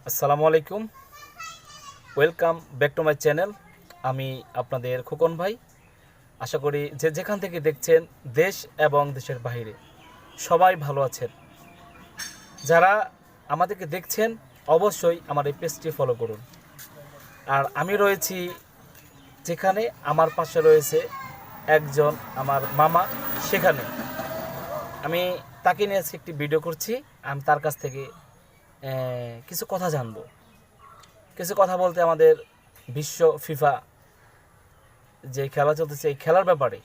আসসালামু আলাইকুম, welcome back to my channel. আমি আপনাদের খোকন ভাই। আশা করি যে যেখান থেকে দেখছেন দেশ এবং দেশের বাইরে সবাই ভালো আছেন। যারা আমাদেরকে দেখছেন অবশ্যই আমার এই পেজটি ফলো করুন। আর আমি রয়েছি যেখানে, আমার পাশে রয়েছে একজন আমার মামা, সেখানে আমি তাকে নিয়ে আজকে একটি ভিডিও করছি। আমি তার কাছ থেকে কিছু কথা জানবো। কিছু কথা বলতে আমাদের বিশ্ব ফিফা যে খেলা চলতেছে এই খেলার ব্যাপারে,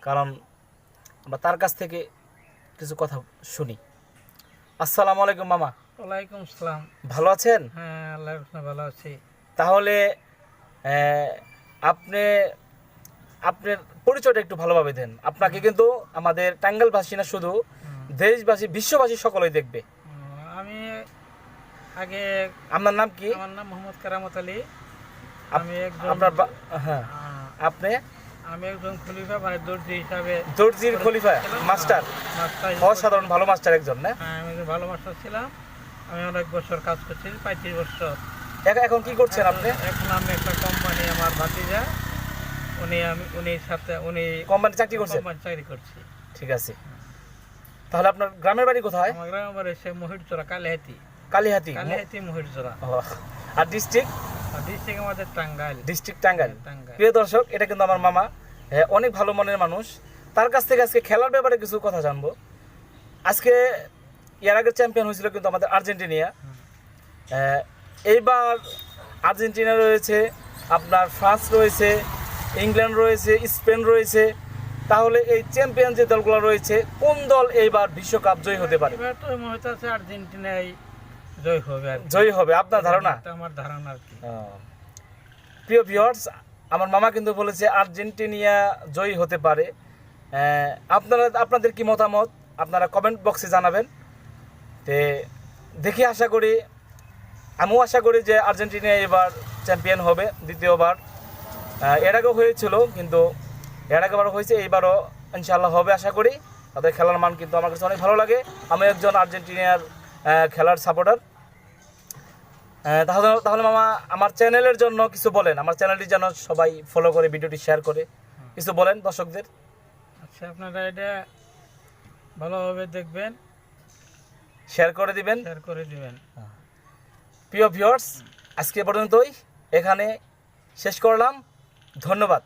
কারণ আমরা তার কাছ থেকে কিছু কথা শুনি। আসসালামু আলাইকুম মামা। ওয়ালাইকুম সালাম। ভালো আছেন? হ্যাঁ, আল্লাহর রহমতে ভালো আছি। তাহলে আপনি আপনার পরিচয়টা একটু ভালোভাবে দেন। আপনাকে কিন্তু আমাদের টাঙ্গাইলবাসী না, শুধু দেশবাসী, বিশ্ববাসী সকলেই দেখবে। আমি আগে, আপনার নাম কি? আমার নাম মোহাম্মদ কারামত আলী। আমি একজন আপনার হ্যাঁ, আপনি? আমি একজন খলিফা, মানে দর্জি হিসাবে। দর্জির খলিফা, মাস্টার। অসাধারণ ভালো মাস্টার একজন, না? হ্যাঁ, আমি একজন ভালো মাস্টার ছিলাম। আমি অনেক বছর কাজ করছি, 35 বছর। এখন কি করছেন আপনি? এখন আমি একটা কোম্পানি, আমার ভাতিজা, উনি কোম্পানি চাকরি করছেন? কোম্পানি চাকরি করছি। ঠিক আছে। তাহলে আপনার গ্রামের বাড়ি কোথায়? আমার গ্রামের বাড়ি সে মহিরচরা, কালিহাতি। কালিহাতি মহিরচরা। আর ডিস্ট্রিক্ট? ডিস্ট্রিক্ট আমাদের টাঙ্গাইল। ডিস্ট্রিক্ট টাঙ্গাইল। টাঙ্গাইল। প্রিয় দর্শক, এটা কিন্তু আমার মামা। অনেক ভালো মনের মানুষ। তার কাছ থেকে আজকে খেলার ব্যাপারে কিছু কথা জানবো। আজকে এর আগে চ্যাম্পিয়ন হয়েছিল কিন্তু আমাদের আর্জেন্টিনা। এইবার আর্জেন্টিনা রয়েছে, আপনার ফ্রান্স রয়েছে, ইংল্যান্ড রয়েছে, স্পেন রয়েছে। তাহলে এই চ্যাম্পিয়ন যে দলগুলো রয়েছে, কোন দল এইবার বিশ্বকাপ জয়ী হতে পারে? এবার তো মনে হচ্ছে আর্জেন্টিনাই জয় হবে। জয়ী হবে আপনার ধারণা? আমার ধারণা আর কি। প্রিয় ভিউয়ার্স, আমার মামা কিন্তু বলেছে আর্জেন্টিনা জয়ী হতে পারে। আপনাদের কি মতামত আপনারা কমেন্ট বক্সে জানাবেন। তে দেখি, আমিও আশা করি যে আর্জেন্টিনা এবার চ্যাম্পিয়ন হবে দ্বিতীয়বার। এর আগেও হয়েছিল, কিন্তু এর আগেবারও হয়েছে, এইবারও ইনশাআল্লাহ হবে আশা করি। তাদের খেলার মান কিন্তু আমার কাছে অনেক ভালো লাগে। আমি একজন আর্জেন্টিনার খেলার সাপোর্টার। তাহলে মামা, আমার চ্যানেলের জন্য কিছু বলেন। আমার চ্যানেলটি যেন সবাই ফলো করে, ভিডিওটি শেয়ার করে কিছু বলেন দর্শকদের। আচ্ছা, আপনারা এটা ভালোভাবে দেখবেন, শেয়ার করে দিবেন। প্রিয় ভিউয়ার্স, আজকে পর্যন্তই, এখানে শেষ করলাম। ধন্যবাদ।